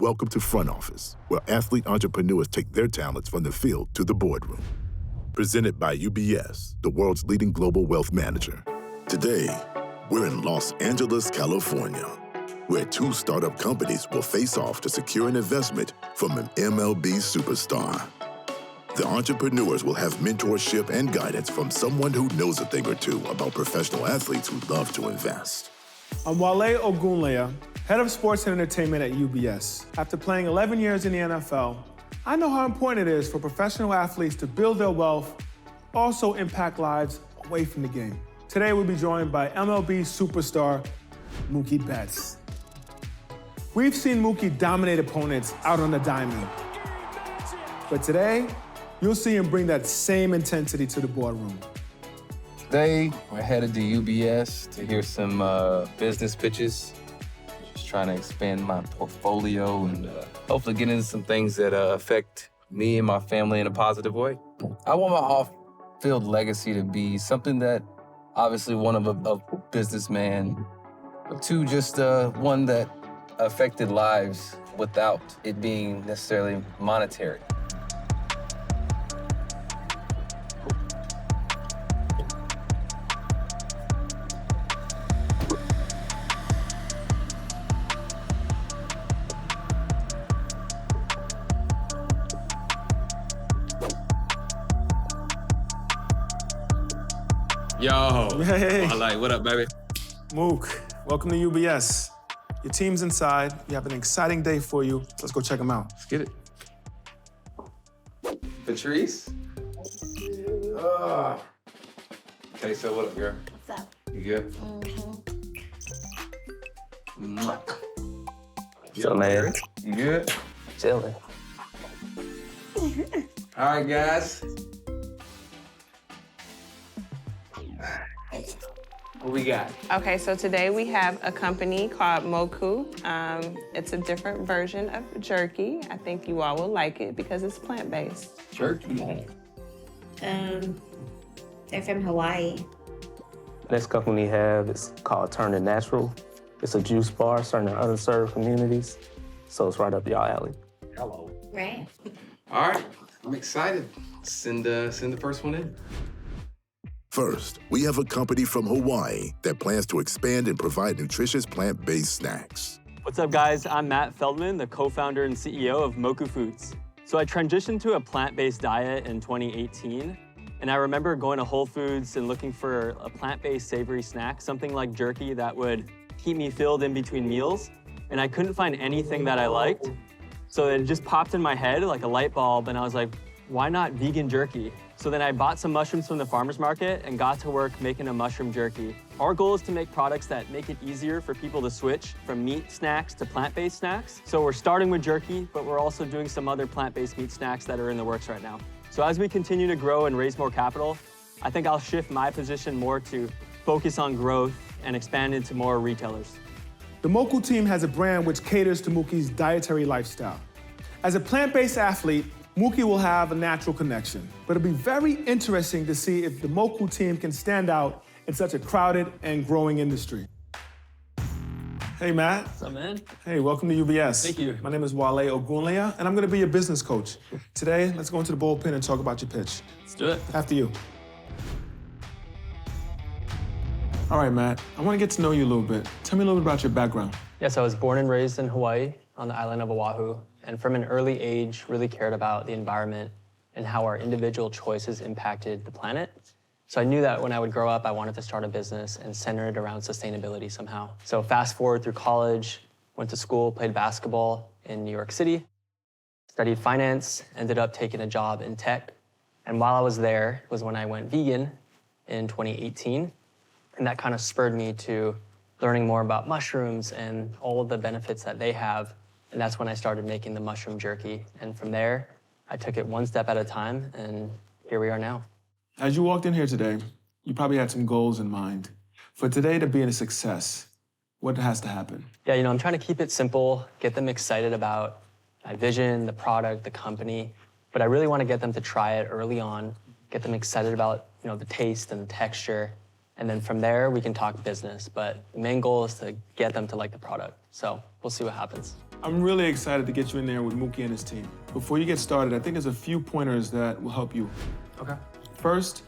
Welcome to Front Office, where athlete entrepreneurs take their talents from the field to the boardroom. Presented by UBS, the world's leading global wealth manager. Today, we're in Los Angeles, California, where two startup companies will face off to secure an investment from an MLB superstar. The entrepreneurs will have mentorship and guidance from someone who knows a thing or two about professional athletes who love to invest. I'm Wale Ogunleya, head of sports and entertainment at UBS. After playing 11 years in the NFL, I know how important it is for professional athletes to build their wealth, also impact lives away from the game. Today, we'll be joined by MLB superstar Mookie Betts. We've seen Mookie dominate opponents out on the diamond. But today, you'll see him bring that same intensity to the boardroom. Today, we're headed to UBS to hear some business pitches. Just trying to expand my portfolio and hopefully get into some things that affect me and my family in a positive way. I want my off-field legacy to be something that, obviously, one of a businessman, but two, just one that affected lives without it being necessarily monetary. Yo, Hey. what up, baby? Mook, welcome to UBS. Your team's inside. We have an exciting day for you. Let's go check them out. Let's get it. Patrice? Okay, so what up, girl? What's up? You good? So, man, You good? chilling. All right, guys. What we got? Okay, so today we have a company called Mookie. It's a different version of jerky. I think you all will like it because it's plant-based. Jerky. They're from Hawaii. Next company we have is called Turn It Natural. It's a juice bar serving underserved communities, so it's right up y'all alley. Hello. Right. All right, I'm excited. Send the first one in. First, we have a company from Hawaii that plans to expand and provide nutritious plant-based snacks. What's up, guys? I'm Matt Feldman, the co-founder and CEO of Mookie Foods. So I transitioned to a plant-based diet in 2018, and I remember going to Whole Foods and looking for a plant-based savory snack, something like jerky that would keep me filled in between meals, and I couldn't find anything that I liked. So it just popped in my head like a light bulb, and I was like, why not vegan jerky? So then I bought some mushrooms from the farmer's market and got to work making a mushroom jerky. Our goal is to make products that make it easier for people to switch from meat snacks to plant-based snacks. So we're starting with jerky, but we're also doing some other plant-based meat snacks that are in the works right now. So as we continue to grow and raise more capital, I think I'll shift my position more to focus on growth and expand into more retailers. The Mookie team has a brand which caters to Mookie's dietary lifestyle. As a plant-based athlete, Mookie will have a natural connection, but it'll be very interesting to see if the Mookie team can stand out in such a crowded and growing industry. Hey, Matt. What's up, man? Hey, welcome to UBS. Thank you. My name is Wale Ogunleya, and I'm gonna be your business coach. Today, let's go into the bullpen and talk about your pitch. Let's do it. After you. All right, Matt, I wanna get to know you a little bit. Tell me a little bit about your background. Yes, I was born and raised in Hawaii on the island of Oahu, and from an early age really cared about the environment and how our individual choices impacted the planet. So I knew that when I would grow up, I wanted to start a business and center it around sustainability somehow. So fast forward through college, went to school, played basketball in New York City, studied finance, ended up taking a job in tech. And while I was there was when I went vegan in 2018, and that kind of spurred me to learning more about mushrooms and all of the benefits that they have. And that's when I started making the mushroom jerky. And from there, I took it one step at a time, and here we are now. As you walked in here today, you probably had some goals in mind. For today to be a success, what has to happen? Yeah, I'm trying to keep it simple, get them excited about my vision, the product, the company. But I really want to get them to try it early on, get them excited about, the taste and the texture. And then from there, we can talk business. But the main goal is to get them to like the product. So we'll see what happens. I'm really excited to get you in there with Mookie and his team. Before you get started, I think there's a few pointers that will help you. Okay. First,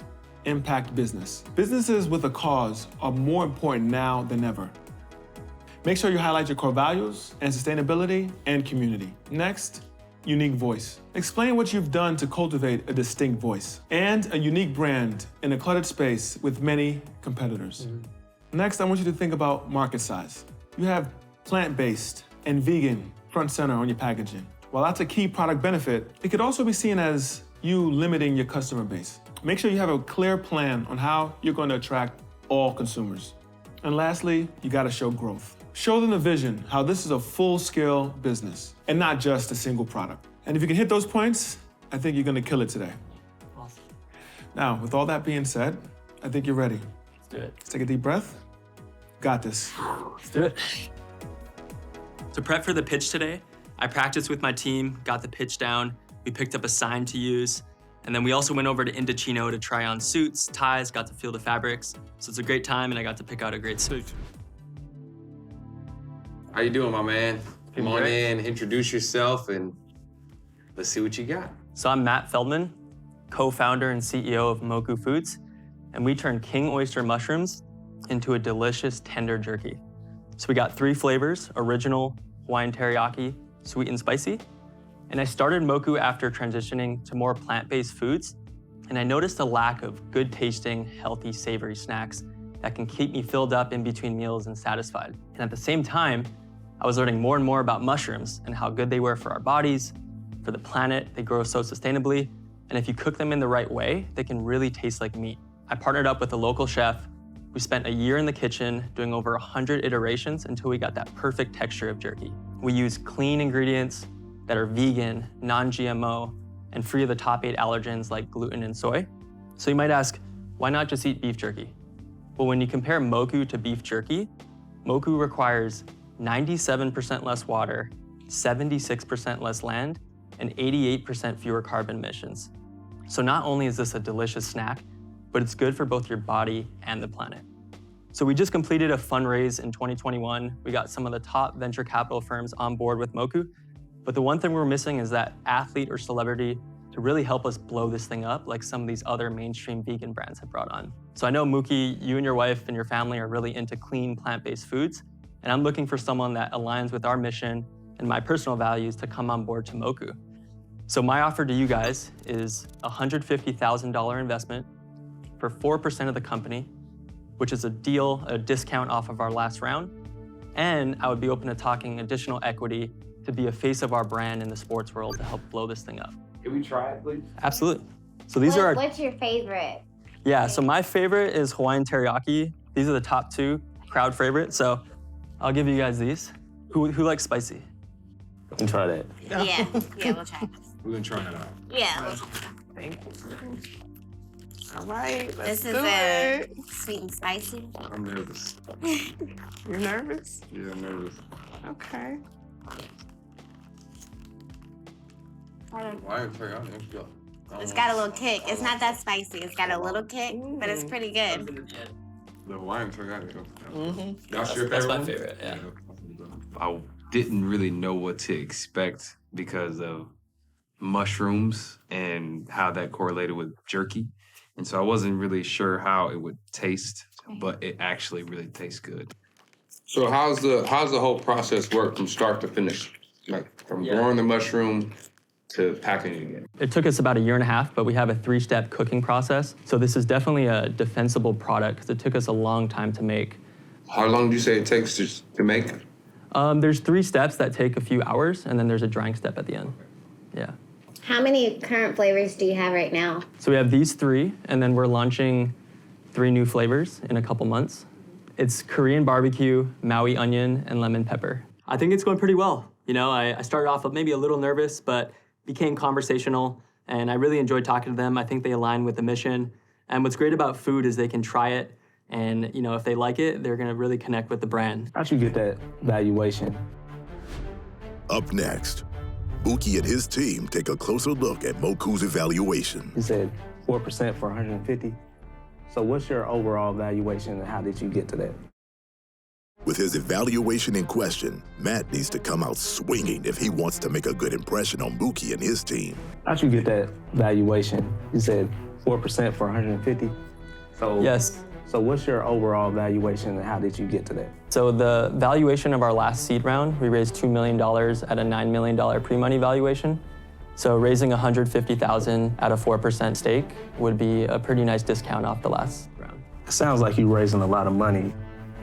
impact business. Businesses with a cause are more important now than ever. Make sure you highlight your core values and sustainability and community. Next, unique voice. Explain what you've done to cultivate a distinct voice and a unique brand in a cluttered space with many competitors. Next, I want you to think about market size. You have plant-based and vegan front center on your packaging. While that's a key product benefit, it could also be seen as you limiting your customer base. Make sure you have a clear plan on how you're going to attract all consumers. And lastly, you got to show growth. Show them the vision, how this is a full-scale business and not just a single product. And if you can hit those points, I think you're going to kill it today. Awesome. Now, with all that being said, I think you're ready. Let's do it. Let's take a deep breath. Got this. Let's do it. To prep for the pitch today, I practiced with my team, got the pitch down, we picked up a sign to use, and then we also went over to Indochino to try on suits, ties, got to feel the fabrics. So it's a great time and I got to pick out a great suit. How you doing, my man? Come on great. in, introduce yourself, and let's see what you got. So I'm Matt Feldman, co-founder and CEO of Mookie Foods, and we turned king oyster mushrooms into a delicious tender jerky. So we got 3 flavors: original, Hawaiian teriyaki, sweet and spicy. And I started Mookie after transitioning to more plant-based foods, and I noticed a lack of good tasting, healthy, savory snacks that can keep me filled up in between meals and satisfied. And at the same time, I was learning more and more about mushrooms and how good they were for our bodies, for the planet. They grow so sustainably, and if you cook them in the right way, they can really taste like meat. I partnered up with a local chef. We spent a year in the kitchen doing over 100 iterations until we got that perfect texture of jerky. We use clean ingredients that are vegan, non-GMO, and free of the top 8 allergens like gluten and soy. So you might ask, why not just eat beef jerky? Well, when you compare Mookie to beef jerky, Mookie requires 97% less water, 76% less land, and 88% fewer carbon emissions. So not only is this a delicious snack, but it's good for both your body and the planet. So we just completed a fundraise in 2021. We got some of the top venture capital firms on board with Mookie, but the one thing we're missing is that athlete or celebrity to really help us blow this thing up like some of these other mainstream vegan brands have brought on. So I know, Mookie, you and your wife and your family are really into clean, plant-based foods, and I'm looking for someone that aligns with our mission and my personal values to come on board to Mookie. So my offer to you guys is a $150,000 investment for 4% of the company, which is a discount off of our last round, and I would be open to talking additional equity to be a face of our brand in the sports world to help blow this thing up. Can we try it, please? Absolutely. So these are our... What's your favorite? Yeah, so my favorite is Hawaiian teriyaki. These are the top 2 crowd favorites, so I'll give you guys these. Who likes spicy? You can try that. Yeah, we'll try. We're gonna try it out. Yeah. Thank you. All right, let's This is do a it. sweet and spicy. I'm nervous. You're nervous? Yeah, I'm nervous. Okay. Why are you It's got a little kick. It's not that spicy. It's got a little kick, but it's pretty good. The Hawaiian teriyaki. Mm-hmm. That's your favorite That's my one? favorite, yeah. I didn't really know what to expect because of mushrooms and how that correlated with jerky. And so I wasn't really sure how it would taste, but it actually really tastes good. So how's the whole process work from start to finish? Like from growing the mushroom to packaging it? It took us about 1.5 years, but we have a 3-step cooking process. So this is definitely a defensible product because it took us a long time to make. How long do you say it takes to make? There's 3 steps that take a few hours, and then there's a drying step at the end. Yeah. How many current flavors do you have right now? So we have these 3, and then we're launching 3 new flavors in a couple months. It's Korean barbecue, Maui onion, and lemon pepper. I think it's going pretty well. You know, I started off maybe a little nervous, but became conversational, and I really enjoyed talking to them. I think they align with the mission. And what's great about food is they can try it, and you know, if they like it, they're gonna really connect with the brand. How'd you get that valuation? Up next, Mookie and his team take a closer look at Moku's evaluation. You said 4% for 150. So what's your overall valuation and how did you get to that? With his evaluation in question, Matt needs to come out swinging if he wants to make a good impression on Mookie and his team. How'd you get that valuation? You said 4% for 150? So Yes. So what's your overall valuation and how did you get to that? So the valuation of our last seed round, we raised $2 million at a $9 million pre-money valuation. So raising $150,000 at a 4% stake would be a pretty nice discount off the last round. It sounds like you're raising a lot of money.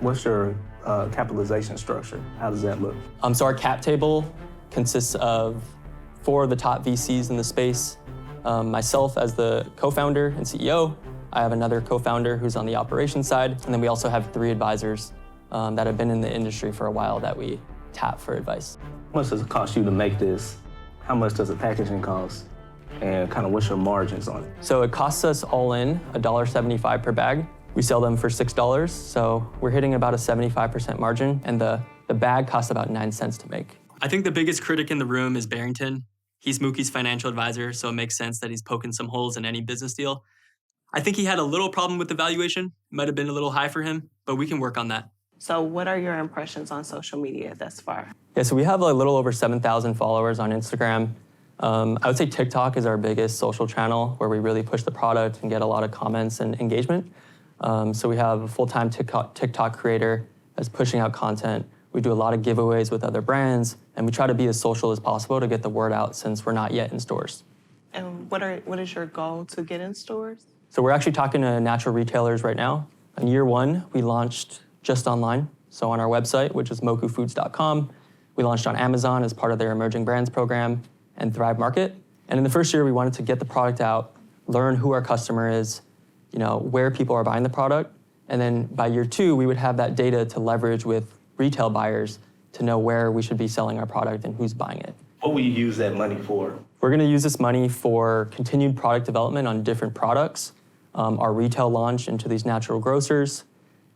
What's your capitalization structure? How does that look? So our cap table consists of 4 of the top VCs in the space. Myself as the co-founder and CEO. I have another co-founder who's on the operations side. And then we also have 3 advisors that have been in the industry for a while that we tap for advice. How much does it cost you to make this? How much does the packaging cost? And kind of what's your margins on it? So it costs us all in $1.75 per bag. We sell them for $6, so we're hitting about a 75% margin, and the bag costs about 9 cents to make. I think the biggest critic in the room is Barrington. He's Mookie's financial advisor, so it makes sense that he's poking some holes in any business deal. I think he had a little problem with the valuation. Might have been a little high for him, but we can work on that. So what are your impressions on social media thus far? Yeah, so we have a little over 7,000 followers on Instagram. I would say TikTok is our biggest social channel where we really push the product and get a lot of comments and engagement. So we have a full-time TikTok creator that's pushing out content. We do a lot of giveaways with other brands, and we try to be as social as possible to get the word out since we're not yet in stores. And what is your goal to get in stores? So we're actually talking to natural retailers right now. In year 1, we launched just online. So on our website, which is mokufoods.com, we launched on Amazon as part of their emerging brands program and Thrive Market. And in the first year, we wanted to get the product out, learn who our customer is, where people are buying the product. And then by year 2, we would have that data to leverage with retail buyers to know where we should be selling our product and who's buying it. What will you use that money for? We're gonna use this money for continued product development on different products, our retail launch into these natural grocers,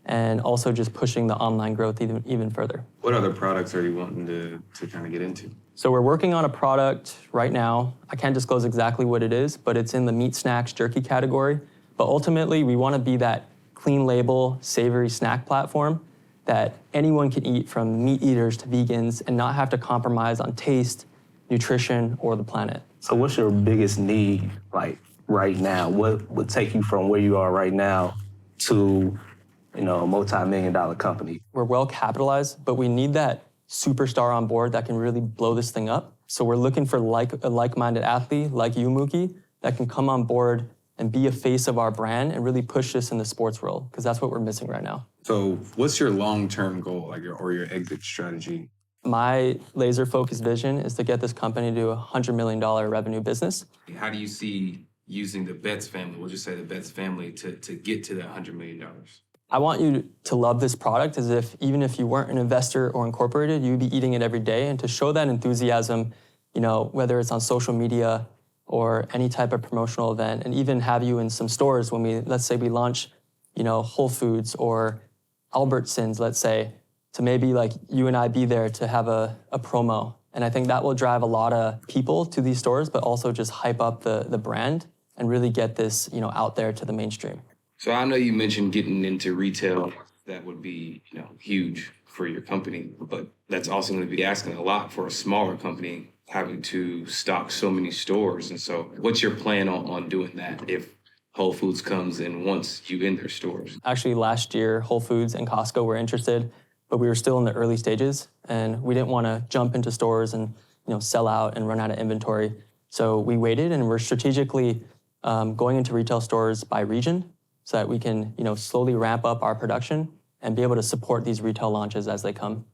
and also just pushing the online growth even further. What other products are you wanting to kind of get into? So we're working on a product right now. I can't disclose exactly what it is, but it's in the meat snacks jerky category. But ultimately, we want to be that clean label, savory snack platform that anyone can eat, from meat eaters to vegans, and not have to compromise on taste, nutrition, or the planet. So what's your biggest need, like, right now? What would take you from where you are right now to, a multi-million-dollar company? We're well capitalized, but we need that superstar on board that can really blow this thing up. So we're looking for a like-minded athlete like you, Mookie, that can come on board and be a face of our brand and really push this in the sports world, because that's what we're missing right now. So what's your long-term goal, or your exit strategy? My laser-focused vision is to get this company to a $100 million revenue business. How do you see using the Betts family, we'll just say the Betts family, to get to that $100 million? I want you to love this product as if, even if you weren't an investor or incorporated, you'd be eating it every day, and to show that enthusiasm, whether it's on social media or any type of promotional event, and even have you in some stores when let's say we launch, Whole Foods or Albertsons, let's say, to maybe like you and I be there to have a promo. And I think that will drive a lot of people to these stores, but also just hype up the brand and really get this, out there to the mainstream. So I know you mentioned getting into retail. That would be, huge for your company, but that's also going to be asking a lot for a smaller company, having to stock so many stores. And so what's your plan on doing that if Whole Foods comes and wants you in their stores? Actually, last year, Whole Foods and Costco were interested, but we were still in the early stages, and we didn't want to jump into stores and sell out and run out of inventory. So we waited, and we're strategically going into retail stores by region so that we can slowly ramp up our production and be able to support these retail launches as they come.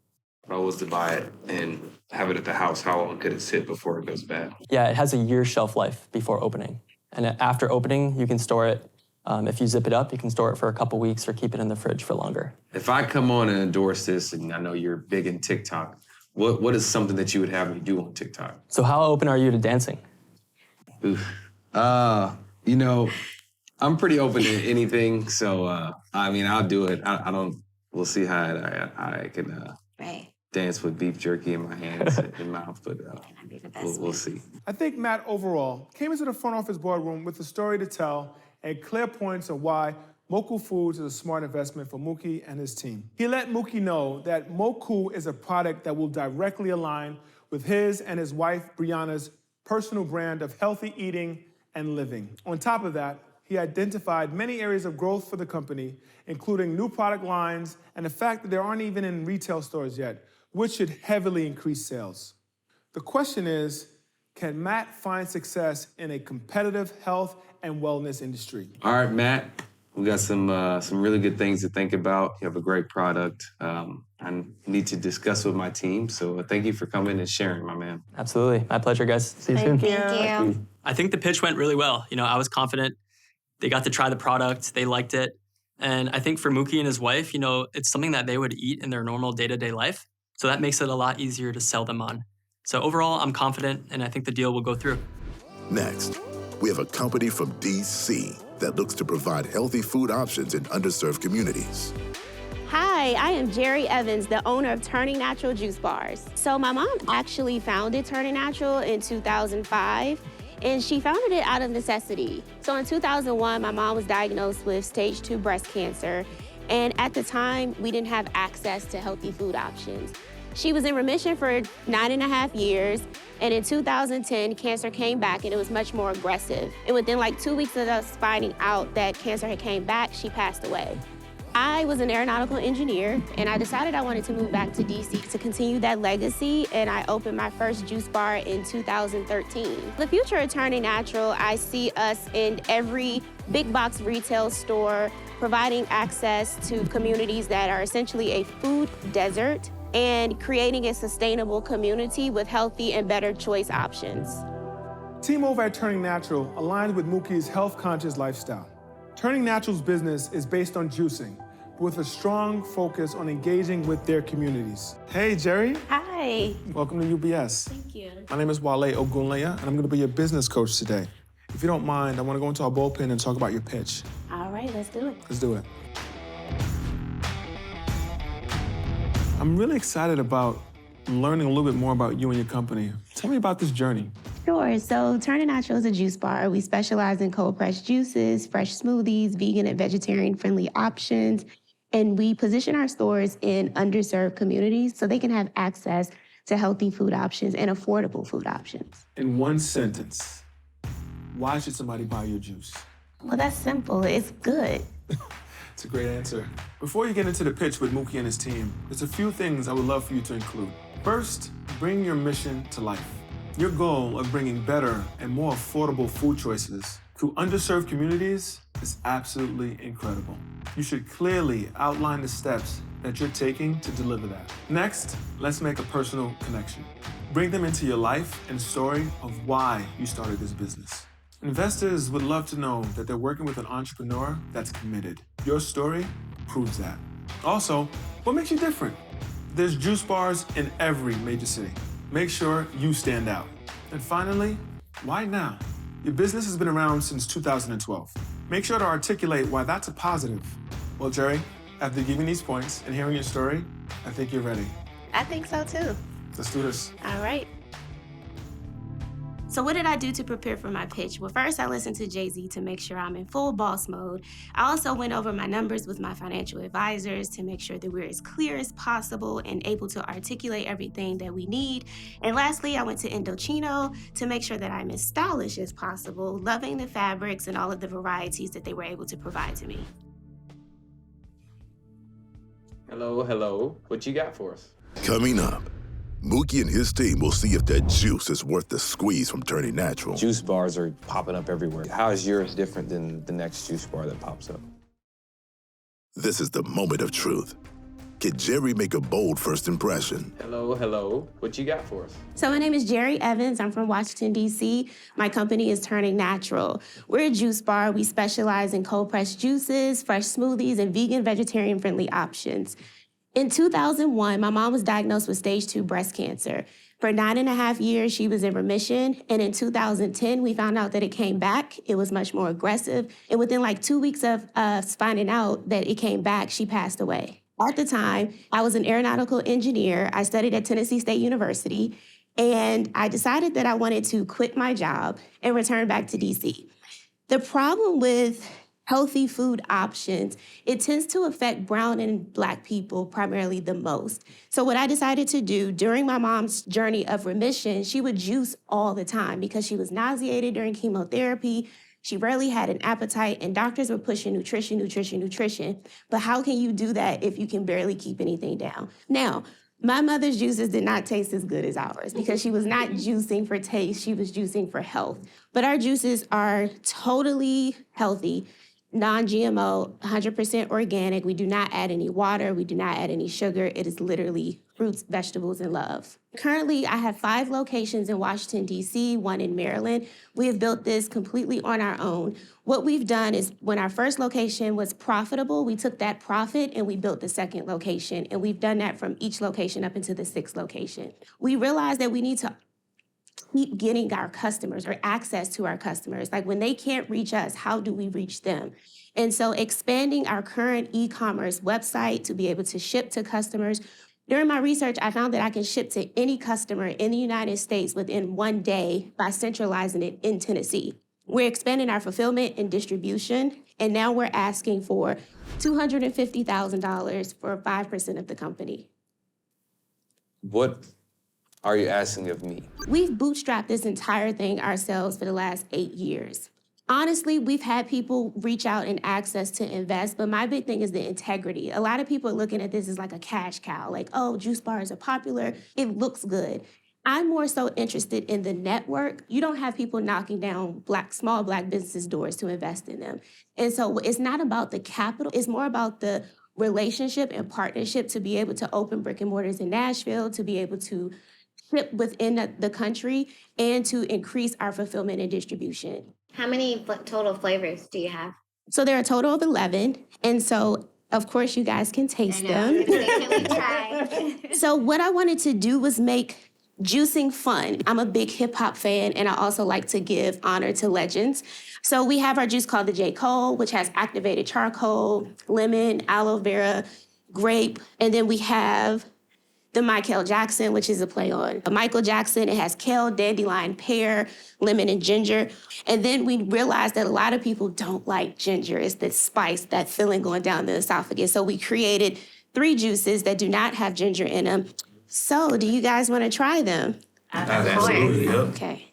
If I was to buy it and have it at the house, how long could it sit before it goes bad? Yeah, it has a year shelf life before opening. And after opening, you can store it. If you zip it up, you can store it for a couple weeks or keep it in the fridge for longer. If I come on and endorse this, and I know you're big in TikTok, what is something that you would have me do on TikTok? So how open are you to dancing? Oof. I'm pretty open to anything, so I'll do it. We'll see how I can dance with beef jerky in my hands and mouth, but we'll see. I think Matt overall came into the front office boardroom with a story to tell and clear points of why Mookie Foods is a smart investment for Mookie and his team. He let Mookie know that Mookie is a product that will directly align with his and his wife Brianna's personal brand of healthy eating and living. On top of that, he identified many areas of growth for the company, including new product lines and the fact that they aren't even in retail stores yet, which should heavily increase sales. The question is, can Matt find success in a competitive health and wellness industry? All right, Matt. We got some really good things to think about. You have a great product. I need to discuss with my team. So thank you for coming and sharing, my man. Absolutely. My pleasure, guys. See you soon. Thank you. I think the pitch went really well. I was confident. They got to try the product. They liked it. And I think for Mookie and his wife, it's something that they would eat in their normal day-to-day life. So that makes it a lot easier to sell them on. So overall, I'm confident, and I think the deal will go through. Next, we have a company from D.C. that looks to provide healthy food options in underserved communities. Hi, I am Jerry Evans, the owner of Turning Natural Juice Bars. So my mom actually founded Turning Natural in 2005, and she founded it out of necessity. So in 2001, my mom was diagnosed with stage 2 breast cancer, and at the time, we didn't have access to healthy food options. She was in remission for 9.5 years, and in 2010, cancer came back and it was much more aggressive. And within like 2 weeks of us finding out that cancer had came back, she passed away. I was an aeronautical engineer, and I decided I wanted to move back to DC to continue that legacy, and I opened my first juice bar in 2013. The future of Turning Natural, I see us in every big box retail store, providing access to communities that are essentially a food desert, and creating a sustainable community with healthy and better choice options. Team over at Turning Natural aligns with Mookie's health-conscious lifestyle. Turning Natural's business is based on juicing, with a strong focus on engaging with their communities. Hey, Jerry. Hi. Welcome to UBS. Thank you. My name is Wale Ogunleya, and I'm going to be your business coach today. If you don't mind, I want to go into our bullpen and talk about your pitch. All right, let's do it. Let's do it. I'm really excited about learning a little bit more about you and your company. Tell me about this journey. Sure. So Turning Natural is a juice bar. We specialize in cold-pressed juices, fresh smoothies, vegan and vegetarian-friendly options, and we position our stores in underserved communities so they can have access to healthy food options and affordable food options. In one sentence, why should somebody buy your juice? Well, that's simple. It's good. It's a great answer. Before you get into the pitch with Mookie and his team, there's a few things I would love for you to include. First, bring your mission to life. Your goal of bringing better and more affordable food choices to underserved communities is absolutely incredible. You should clearly outline the steps that you're taking to deliver that. Next, let's make a personal connection. Bring them into your life and story of why you started this business. Investors would love to know that they're working with an entrepreneur that's committed. Your story proves that. Also, what makes you different? There's juice bars in every major city. Make sure you stand out. And finally, why now? Your business has been around since 2012. Make sure to articulate why that's a positive. Well, Jerry, after giving these points and hearing your story, I think you're ready. I think so too. Let's do this. All right. So what did I do to prepare for my pitch? Well, first I listened to Jay-Z to make sure I'm in full boss mode. I also went over my numbers with my financial advisors to make sure that we're as clear as possible and able to articulate everything that we need. And lastly, I went to Indochino to make sure that I'm as stylish as possible, loving the fabrics and all of the varieties that they were able to provide to me. Hello. What you got for us? Coming up, Mookie and his team will see if that juice is worth the squeeze from Turning Natural. Juice bars are popping up everywhere. How is yours different than the next juice bar that pops up? This is the moment of truth. Can Jerry make a bold first impression? Hello. What you got for us? So my name is Jerry Evans. I'm from Washington, D.C. My company is Turning Natural. We're a juice bar. We specialize in cold-pressed juices, fresh smoothies, and vegan, vegetarian-friendly options. In 2001, my mom was diagnosed with stage 2 breast cancer. For 9.5 years, she was in remission. And in 2010, we found out that it came back. It was much more aggressive. And within like 2 weeks of us finding out that it came back, she passed away. At the time, I was an aeronautical engineer. I studied at Tennessee State University. And I decided that I wanted to quit my job and return back to DC. The problem with healthy food options, it tends to affect brown and Black people primarily the most. So what I decided to do during my mom's journey of remission, she would juice all the time because she was nauseated during chemotherapy. She rarely had an appetite, and doctors were pushing nutrition, nutrition, nutrition. But how can you do that if you can barely keep anything down? Now, my mother's juices did not taste as good as ours because she was not juicing for taste, she was juicing for health. But our juices are totally healthy, non-GMO, 100% organic. We do not add any water, we do not add any sugar. It is literally fruits, vegetables, and love. Currently, I have 5 locations in Washington, D.C., 1 in Maryland. We have built this completely on our own. What we've done is when our first location was profitable, we took that profit and we built the second location. And we've done that from each location up into the 6th location. We realized that we need to keep getting our customers or access to our customers. Like when they can't reach us, how do we reach them? And so expanding our current e-commerce website to be able to ship to customers. During my research, I found that I can ship to any customer in the United States within 1 day by centralizing it in Tennessee. We're expanding our fulfillment and distribution, and now we're asking for $250,000 for 5% of the company. What are you asking of me? We've bootstrapped this entire thing ourselves for the last 8 years. Honestly, we've had people reach out and ask us to invest, but my big thing is the integrity. A lot of people are looking at this as like a cash cow, like, oh, juice bars are popular, it looks good. I'm more so interested in the network. You don't have people knocking down small Black businesses' doors to invest in them. And so it's not about the capital, it's more about the relationship and partnership to be able to open brick and mortars in Nashville, to be able to ship within the country, and to increase our fulfillment and distribution. How many total flavors do you have? So there are a total of 11, and so of course you guys can taste them. Can we try? So what I wanted to do was make juicing fun. I'm a big hip hop fan, and I also like to give honor to legends. So we have our juice called the J. Cole, which has activated charcoal, lemon, aloe vera, grape, and then we have the Michael Jackson, which is a play on Michael Jackson. It has kale, dandelion, pear, lemon, and ginger. And then we realized that a lot of people don't like ginger. It's the spice, that feeling going down the esophagus. So we created 3 juices that do not have ginger in them. So do you guys want to try them? Absolutely. Okay.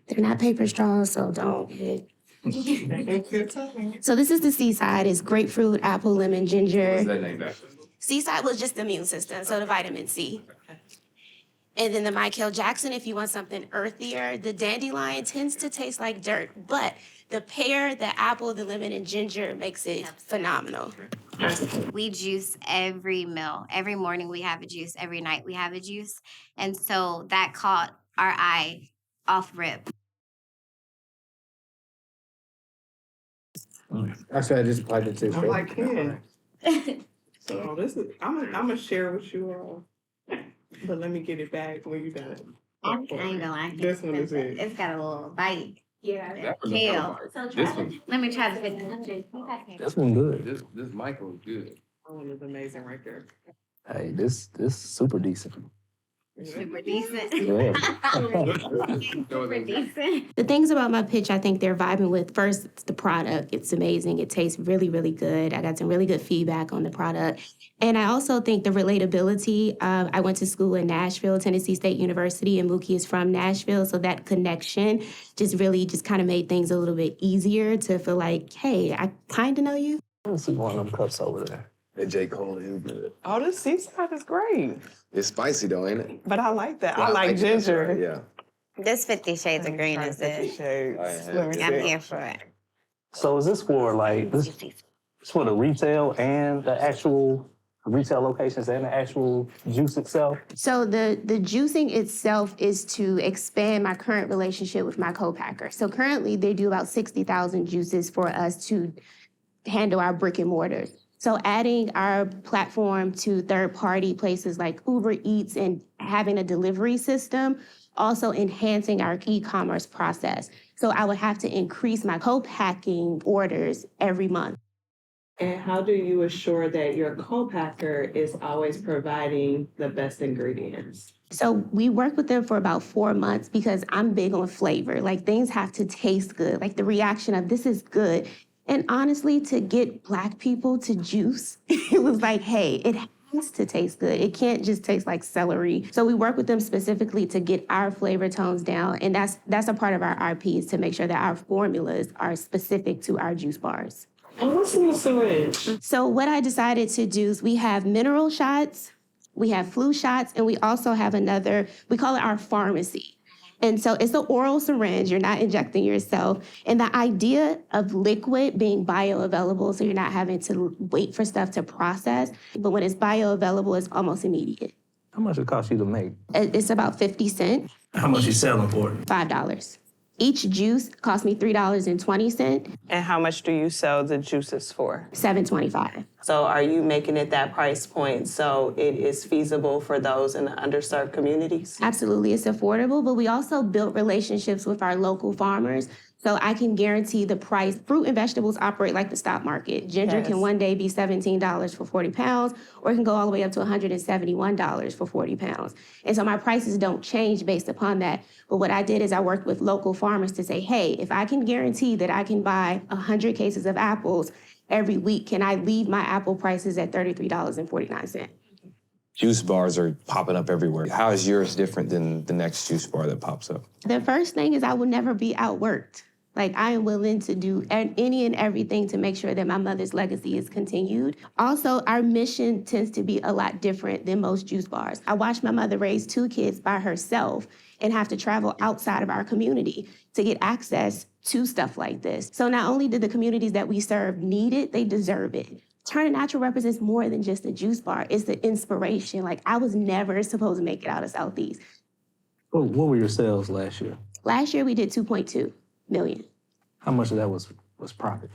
They're not paper straws, so don't hit. So this is the Seaside. It's grapefruit, apple, lemon, ginger. What's that name back? Seaside was just the immune system, so the vitamin C. And then the Michael Jackson, if you want something earthier. The dandelion tends to taste like dirt, but the pear, the apple, the lemon, and ginger makes it phenomenal. We juice every meal. Every morning we have a juice. Every night we have a juice. And so that caught our eye off rip. Actually, I just applied it to. I'm like, yeah. So this is, I'm gonna share with you all, but let me get it back when you done. I ain't gonna lie. This one is it. It's got a little bite. Yeah. Kale. This one. Let me try the 50. This one good. This Michael is good. That one is amazing right there. Hey, this super decent. Super decent. Yeah. Super decent. The things about my pitch I think they're vibing with, first, it's the product. It's amazing. It tastes really, really good. I got some really good feedback on the product. And I also think the relatability. I went to school in Nashville, Tennessee State University, and Mookie is from Nashville. So that connection just really just kind of made things a little bit easier to feel like, hey, I kind of know you. Let's see one of them cups over there. That J. Cole is good. Oh, this Seaside is great. It's spicy though, ain't it? But I like that. Yeah, I like ginger. Right, yeah. This 50 Shades of Green is 50 it. Shades. I Let me have I'm see. here for it. So is this for like this? It's for the retail and the actual retail locations and the actual juice itself? So the juicing itself is to expand my current relationship with my co-packer. So currently they do about 60,000 juices for us to handle our brick and mortars. So adding our platform to third-party places like Uber Eats and having a delivery system, also enhancing our e-commerce process. So I would have to increase my co-packing orders every month. And how do you assure that your co-packer is always providing the best ingredients? So we work with them for about 4 months because I'm big on flavor. Like things have to taste good. Like the reaction of this is good. And honestly, to get Black people to juice, it was like, hey, it has to taste good. It can't just taste like celery. So we work with them specifically to get our flavor tones down. And that's a part of our RPs to make sure that our formulas are specific to our juice bars. And what's in the syringe? So what I decided to do is we have mineral shots, we have flu shots, and we also have another, we call it our pharmacy. And so it's an oral syringe, you're not injecting yourself. And the idea of liquid being bioavailable, so you're not having to wait for stuff to process, but when it's bioavailable, it's almost immediate. How much it cost you to make? It's about 50 cents. How much you selling for it? $5. Each juice cost me $3.20. And how much do you sell the juices for? $7.25. So are you making it that price point so it is feasible for those in the underserved communities? Absolutely, it's affordable, but we also built relationships with our local farmers. So I can guarantee the price. Fruit and vegetables operate like the stock market. Ginger can one day be $17 for 40 pounds, or it can go all the way up to $171 for 40 pounds. And so my prices don't change based upon that. But what I did is I worked with local farmers to say, hey, if I can guarantee that I can buy 100 cases of apples every week, can I leave my apple prices at $33.49? Juice bars are popping up everywhere. How is yours different than the next juice bar that pops up? The first thing is I will never be outworked. Like, I am willing to do any and everything to make sure that my mother's legacy is continued. Also, our mission tends to be a lot different than most juice bars. I watched my mother raise 2 kids by herself and have to travel outside of our community to get access to stuff like this. So not only did the communities that we serve need it, they deserve it. Turning Natural represents more than just a juice bar. It's the inspiration. Like, I was never supposed to make it out of Southeast. What were your sales last year? Last year, we did 2.2 million. How much of that was profit?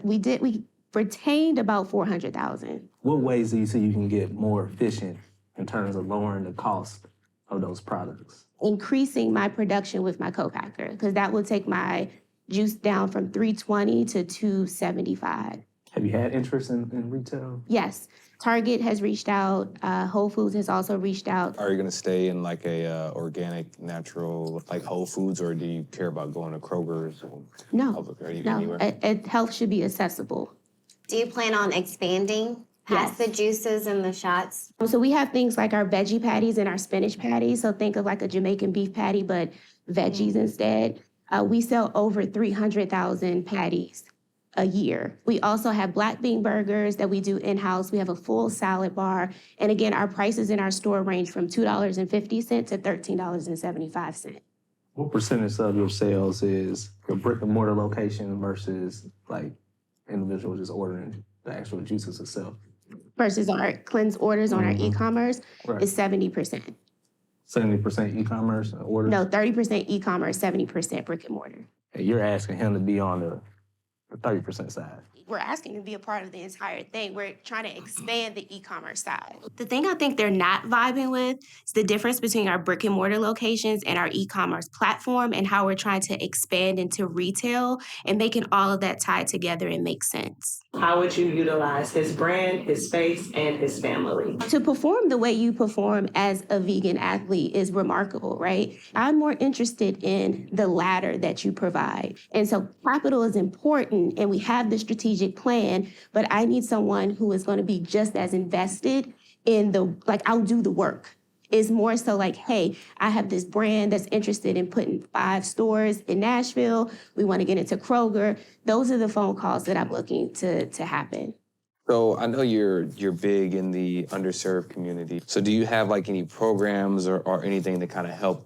We retained about 400,000. What ways do you see you can get more efficient in terms of lowering the cost of those products? Increasing my production with my co-packer, because that will take my juice down from 320 to 275. Have you had interest in retail? Yes. Target has reached out. Whole Foods has also reached out. Are you gonna stay in like a organic, natural, like Whole Foods, or do you care about going to Kroger's? Or No, Public, or no. anywhere? Health should be accessible. Do you plan on expanding past Yes. the juices and the shots? So we have things like our veggie patties and our spinach patties. So think of like a Jamaican beef patty, but veggies instead. We sell over 300,000 patties a year. We also have black bean burgers that we do in-house. We have a full salad bar. And again, our prices in our store range from $2.50 to $13.75. What percentage of your sales is your brick and mortar location versus like individuals just ordering the actual juices itself? Versus our cleanse orders on our e-commerce is 70%. 70% e-commerce orders? No, 30% e-commerce, 70% brick and mortar. And you're asking him to be on the 30% side. We're asking to be a part of the entire thing. We're trying to expand the e-commerce side. The thing I think they're not vibing with is the difference between our brick and mortar locations and our e-commerce platform and how we're trying to expand into retail and making all of that tie together and make sense. How would you utilize his brand, his space, and his family? To perform the way you perform as a vegan athlete is remarkable, right? I'm more interested in the ladder that you provide. And so capital is important and we have the strategic plan, but I need someone who is going to be just as invested in I'll do the work. It's more so like, hey, I have this brand that's interested in putting 5 stores in Nashville. We want to get into Kroger. Those are the phone calls that I'm looking to happen. So I know you're big in the underserved community. So do you have like any programs or anything to kind of help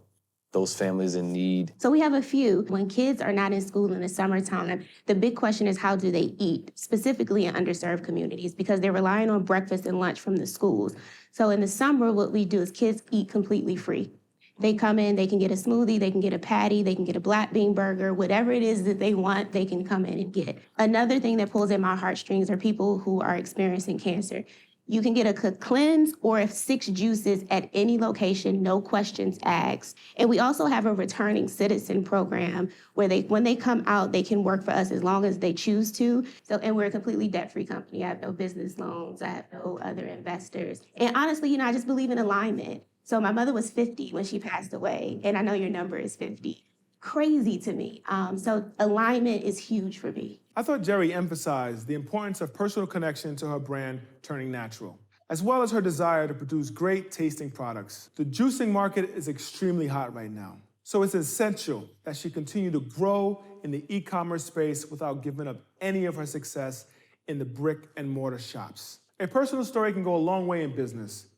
those families in need? So we have a few. When kids are not in school in the summertime, the big question is how do they eat, specifically in underserved communities, because they're relying on breakfast and lunch from the schools. So in the summer, what we do is kids eat completely free. They come in, they can get a smoothie, they can get a patty, they can get a black bean burger, whatever it is that they want, they can come in and get. Another thing that pulls at my heartstrings are people who are experiencing cancer. You can get a cleanse or 6 juices at any location, no questions asked. And we also have a returning citizen program where when they come out, they can work for us as long as they choose to. And we're a completely debt-free company. I have no business loans. I have no other investors. And honestly, I just believe in alignment. So my mother was 50 when she passed away, and I know your number is 50. Crazy to me. So alignment is huge for me. I thought Jerry emphasized the importance of personal connection to her brand, Turning Natural, as well as her desire to produce great tasting products. The juicing market is extremely hot right now, so it's essential that she continue to grow in the e-commerce space without giving up any of her success in the brick and mortar shops. A personal story can go a long way in business,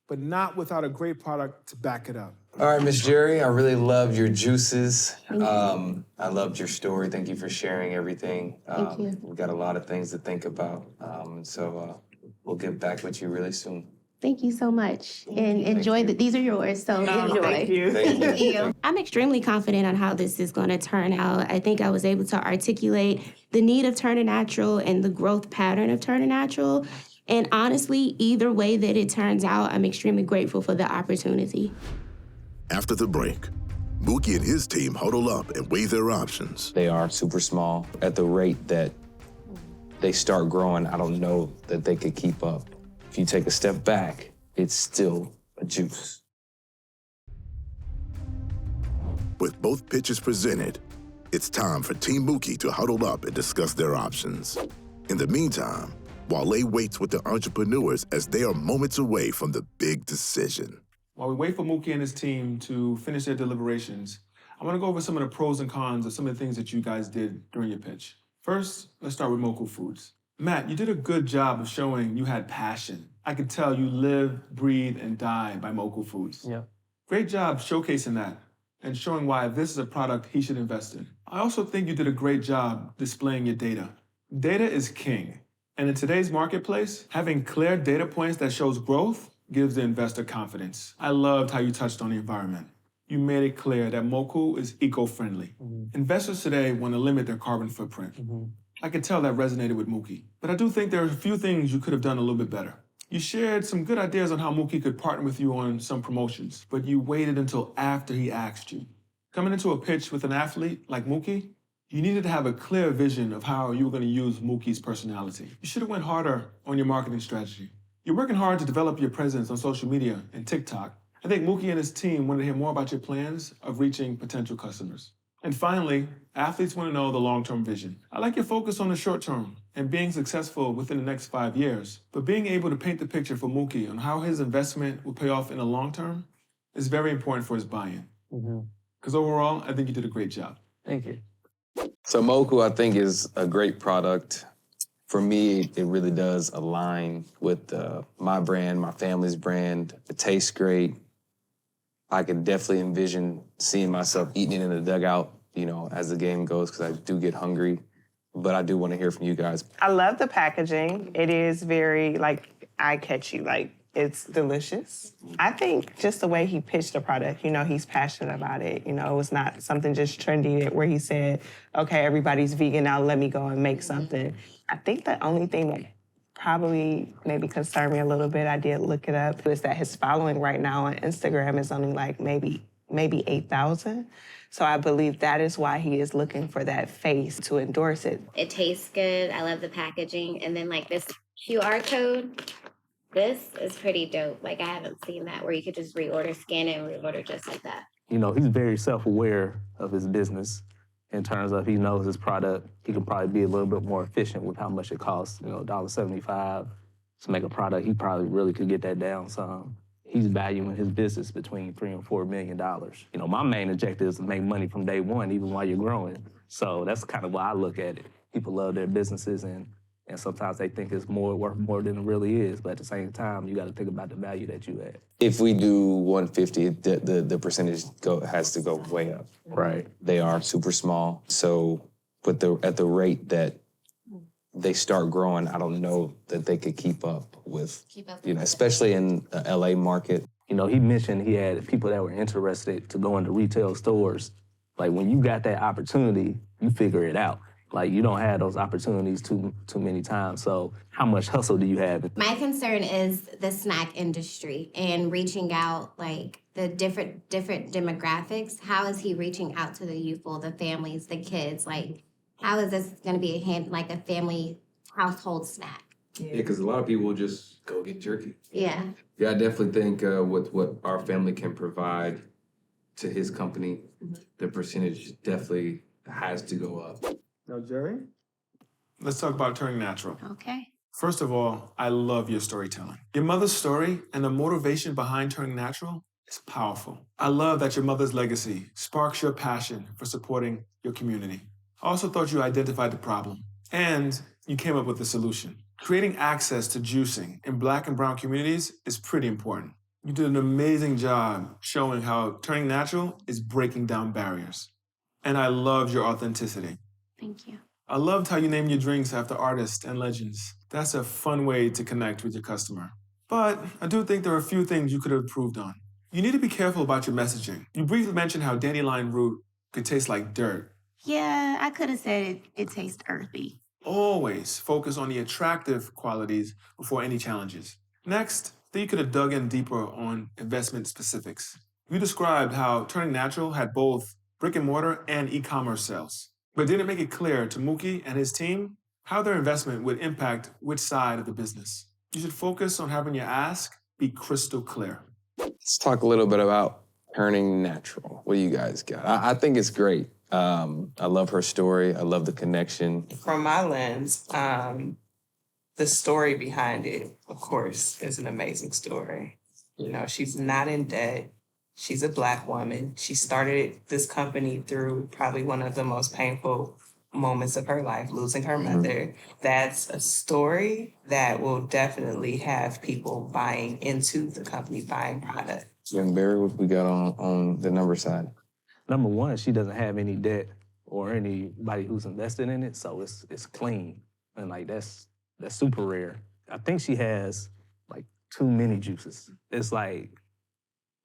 but not without a great product to back it up. All right, Miss Jerry, I really loved your juices. I loved your story. Thank you for sharing everything. Thank you. We got a lot of things to think about. We'll get back with you really soon. Thank you so much. And enjoy these are yours, so enjoy. Thank you. Thank you. I'm extremely confident on how this is going to turn out. I think I was able to articulate the need of Turning Natural and the growth pattern of Turning Natural. And honestly, either way that it turns out, I'm extremely grateful for the opportunity. After the break, Mookie and his team huddle up and weigh their options. They are super small. At the rate that they start growing, I don't know that they could keep up. If you take a step back, it's still a juice. With both pitches presented, it's time for Team Mookie to huddle up and discuss their options. In the meantime, Wale waits with the entrepreneurs as they are moments away from the big decision. While we wait for Mookie and his team to finish their deliberations, I want to go over some of the pros and cons of some of the things that you guys did during your pitch. First, let's start with Mookie Foods. Matt, you did a good job of showing you had passion. I could tell you live, breathe, and die by Mookie Foods. Yeah. Great job showcasing that and showing why this is a product he should invest in. I also think you did a great job displaying your data. Data is king. And in today's marketplace, having clear data points that shows growth gives the investor confidence. I loved how you touched on the environment. You made it clear that Mookie is eco-friendly. Investors today want to limit their carbon footprint. I could tell that resonated with Mookie. But I do think there are a few things you could have done a little bit better. You shared some good ideas on how Mookie could partner with you on some promotions, but you waited until after he asked you. Coming into a pitch with an athlete like Mookie, you needed to have a clear vision of how you were going to use Mookie's personality. You should have went harder on your marketing strategy. You're working hard to develop your presence on social media and TikTok. I think Mookie and his team want to hear more about your plans of reaching potential customers. And finally, athletes want to know the long-term vision. I like your focus on the short term and being successful within the next 5 years, but being able to paint the picture for Mookie on how his investment will pay off in the long term is very important for his buy-in. Because overall, I think you did a great job. Thank you. So Mookie, I think, is a great product. For me, it really does align with my brand, my family's brand. It tastes great. I can definitely envision seeing myself eating it in the dugout, as the game goes, because I do get hungry. But I do want to hear from you guys. I love the packaging. It is very, eye-catchy. It's delicious. I think just the way he pitched the product, he's passionate about it. It was not something just trendy where he said, okay, everybody's vegan now, let me go and make something. I think the only thing that probably maybe concerned me a little bit, I did look it up, is that his following right now on Instagram is only maybe 8,000. So I believe that is why he is looking for that face to endorse it. It tastes good. I love the packaging. And then this QR code, this is pretty dope. I haven't seen that where you could just reorder, scan it, and reorder just like that. He's very self-aware of his business in terms of he knows his product. He can probably be a little bit more efficient with how much it costs, $1.75 to make a product. He probably really could get that down some. He's valuing his business between $3 and $4 million. My main objective is to make money from day one, even while you're growing. So that's kind of why I look at it. People love their businesses, and sometimes they think it's worth more than it really is. But at the same time, you got to think about the value that you add. If we do 150, the percentage has to go way up. Right. They are super small. So, but at the rate that they start growing, I don't know that they could keep up with, especially in the LA market. He mentioned he had people that were interested to go into retail stores. When you got that opportunity, you figure it out. Like, you don't have those opportunities too many times. So how much hustle do you have? My concern is the snack industry and reaching out, like the different demographics. How is he reaching out to the youthful, the families, the kids? Like, how is this going to be like a family household snack? Yeah, because a lot of people just go get jerky. Yeah. Yeah, I definitely think with what our family can provide to his company, the percentage definitely has to go up. Now, Jerry, let's talk about turning natural. Okay. First of all, I love your storytelling. Your mother's story and the motivation behind turning natural is powerful. I love that your mother's legacy sparks your passion for supporting your community. I also thought you identified the problem and you came up with a solution. Creating access to juicing in Black and brown communities is pretty important. You did an amazing job showing how turning natural is breaking down barriers. And I loved your authenticity. Thank you. I loved how you named your drinks after artists and legends. That's a fun way to connect with your customer. But I do think there are a few things you could have improved on. You need to be careful about your messaging. You briefly mentioned how dandelion root could taste like dirt. Yeah, I could have said it tastes earthy. Always focus on the attractive qualities before any challenges. Next, I think you could have dug in deeper on investment specifics. You described how turning natural had both brick and mortar and e-commerce sales, but didn't make it clear to Mookie and his team how their investment would impact which side of the business. You should focus on having your ask be crystal clear. Let's talk a little bit about turning natural. What do you guys got? I think it's great. I love her story. I love the connection. From my lens, the story behind it, of course, is an amazing story. You know, she's not in debt. She's a Black woman. She started this company through probably one of the most painful moments of her life, losing her mother. That's a story that will definitely have people buying into the company, buying product. Young Barry, what we got on the number side? Number one, she doesn't have any debt or anybody who's invested in it, so it's clean. And like that's super rare. I think she has like too many juices. It's like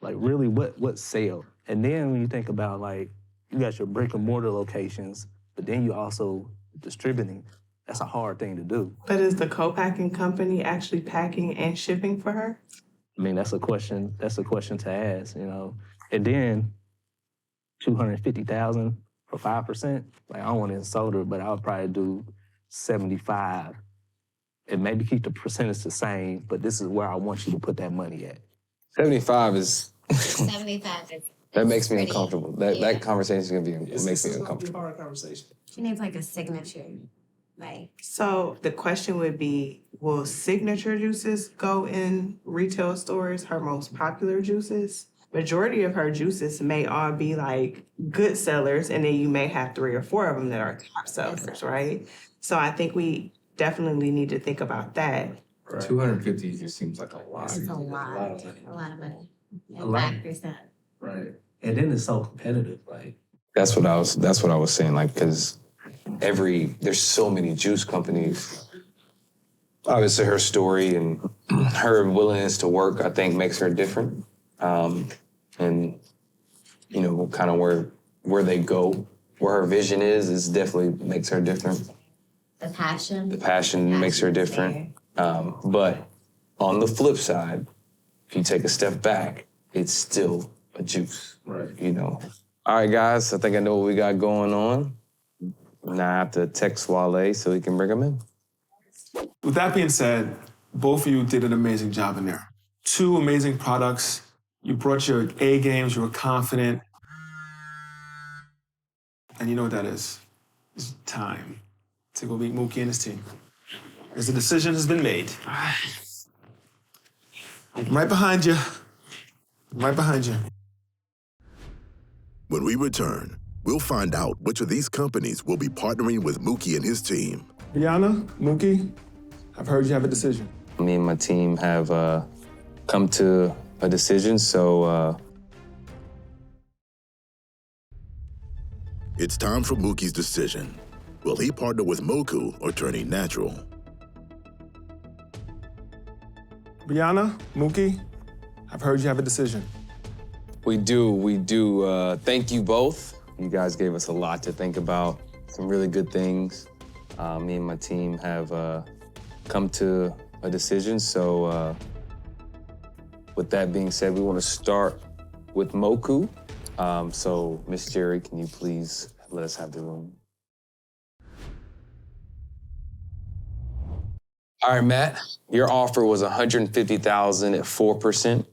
really what sell? And then when you think about like you got your brick and mortar locations, but then you also distributing. That's a hard thing to do. But is the co-packing company actually packing and shipping for her? I mean, that's a question to ask, you know. And then 250,000 for 5%. Like, I don't want to insult her, but I would probably do 75 and maybe keep the percentage the same, but this is where I want you to put that money at. 75 is... 75 is... That makes me pretty, uncomfortable. That conversation is going to be... It makes me uncomfortable. Hard conversation. She needs like a signature. Like, So the question would be, will signature juices go in retail stores, her most popular juices? Majority of her juices may all be like good sellers, and then you may have 3 or 4 of them that are top sellers, right? So I think we definitely need to think about that. Right. 250 just seems like a lot. it's a lot of money. A lot. 5%. Right. And then it's so competitive, like. That's what I was saying, like, because there's so many juice companies. Obviously, her story and her willingness to work, I think, makes her different. And, you know, kind of where they go, where her vision is definitely makes her different. The passion. The passion makes her different. But on the flip side, if you take a step back, it's still a juice, Right. you know. All right, guys, I think I know what we got going on. Now I have to text Wale so he can bring him in. With that being said, both of you did an amazing job in there. 2 amazing products. You brought your A games, you were confident. And you know what that is. It's time to go meet Mookie and his team. Because the decision has been made. I'm right behind you. I'm right behind you. When we return, we'll find out which of these companies will be partnering with Mookie and his team. Brianna, Mookie, I've heard you have a decision. Me and my team have come to a decision, so... It's time for Mookie's decision. Will he partner with Moku or turning natural? Brianna, Mookie, I've heard you have a decision. We do. Thank you both. You guys gave us a lot to think about. some really good things. Me and my team have come to a decision. So with that being said, we want to start with Mookie. So Miss Jerry, can you please let us have the room? All right, Matt, your offer was $150,000 at 4%.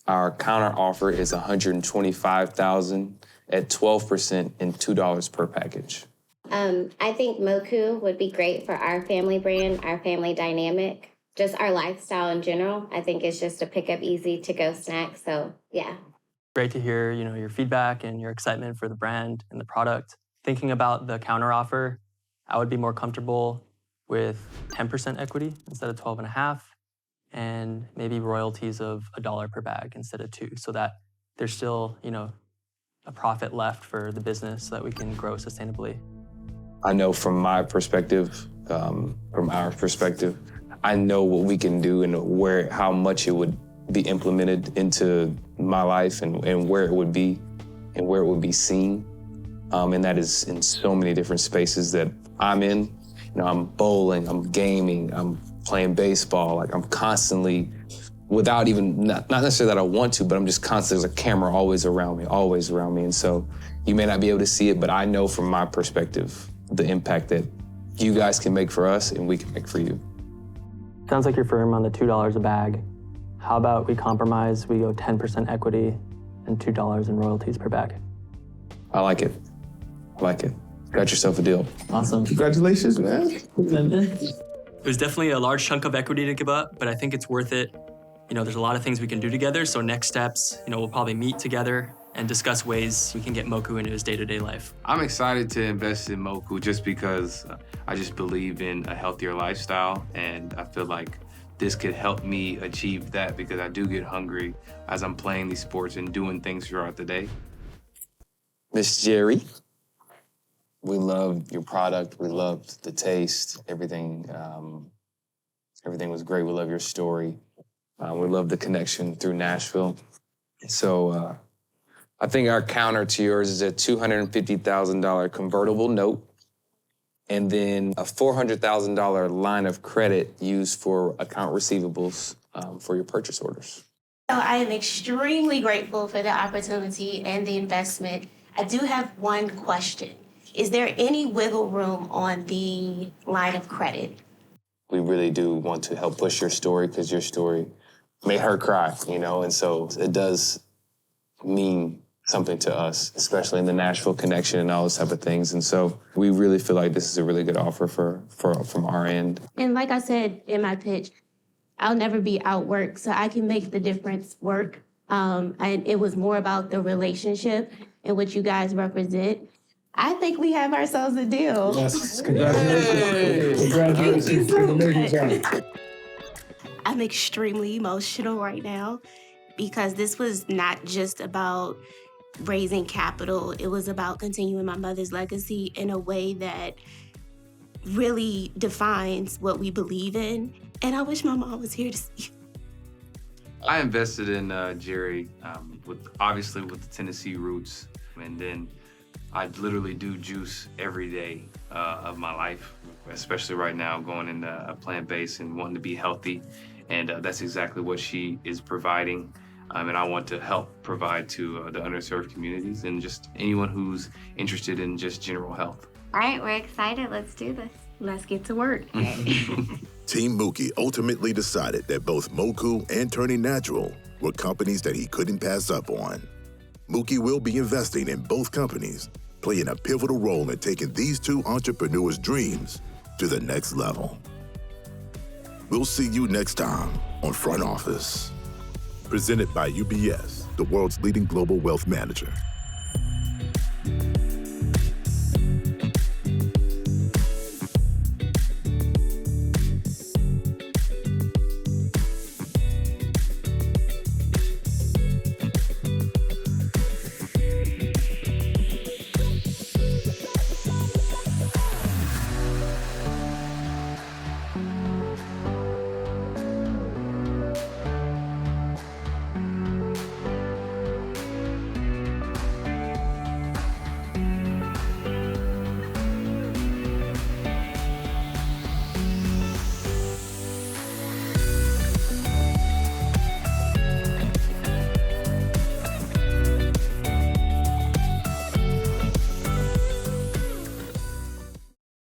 Our counter offer is $125,000 at 12% and $2 per package. I think Mookie would be great for our family brand, our family dynamic, just our lifestyle in general. I think it's just a pick up, easy to go snack. So yeah. Great to hear, your feedback and your excitement for the brand and the product. Thinking about the counter offer, I would be more comfortable with 10% equity instead of 12.5%, and maybe royalties of $1 per bag instead of $2, so that there's still, a profit left for the business so that we can grow sustainably. I know from my perspective, from our perspective, I know what we can do and how much it would be implemented into my life and where it would be and where it would be seen. And that is in so many different spaces that I'm in. I'm bowling, I'm gaming, I'm playing baseball. Like I'm constantly, without even, not necessarily that I want to, but I'm just constantly, there's a camera always around me. And so you may not be able to see it, but I know from my perspective, the impact that you guys can make for us and we can make for you. Sounds like you're firm on the $2 a bag. How about we compromise, we go 10% equity and $2 in royalties per bag? I like it. Got yourself a deal. Awesome. Congratulations, man. It was definitely a large chunk of equity to give up, but I think it's worth it. There's a lot of things we can do together. So next steps, we'll probably meet together and discuss ways we can get Mookie into his day-to-day life. I'm excited to invest in Mookie just because I just believe in a healthier lifestyle, and I feel like this could help me achieve that because I do get hungry as I'm playing these sports and doing things throughout the day. Miss Jerry, we loved your product. We loved the taste. Everything was great. We love your story. We love the connection through Nashville. So I think our counter to yours is a $250,000 convertible note, and then a $400,000 line of credit used for account receivables for your purchase orders. So I am extremely grateful for the opportunity and the investment. I do have one question. Is there any wiggle room on the line of credit? We really do want to help push your story because your story made her cry, and so it does mean something to us, especially in the Nashville connection and all those type of things. And so we really feel like this is a really good offer from our end. And like I said in my pitch, I'll never be outworked, so I can make the difference work. And it was more about the relationship and what you guys represent. I think we have ourselves a deal. Yes, congratulations. Congratulations. Thank you so much. I'm extremely emotional right now because this was not just about raising capital. It was about continuing my mother's legacy in a way that really defines what we believe in. And I wish my mom was here to see. I invested in Jerry obviously with the Tennessee roots, and then I literally do juice every day of my life, especially right now going into a plant-based and wanting to be healthy. And that's exactly what she is providing. And I want to help provide to the underserved communities and just anyone who's interested in just general health. All right, we're excited. Let's do this. Let's get to work. Team Mookie ultimately decided that both Mookie and Turning Natural were companies that he couldn't pass up on. Mookie will be investing in both companies, playing a pivotal role in taking these two entrepreneurs' dreams to the next level. We'll see you next time on Front Office. Presented by UBS, the world's leading global wealth manager.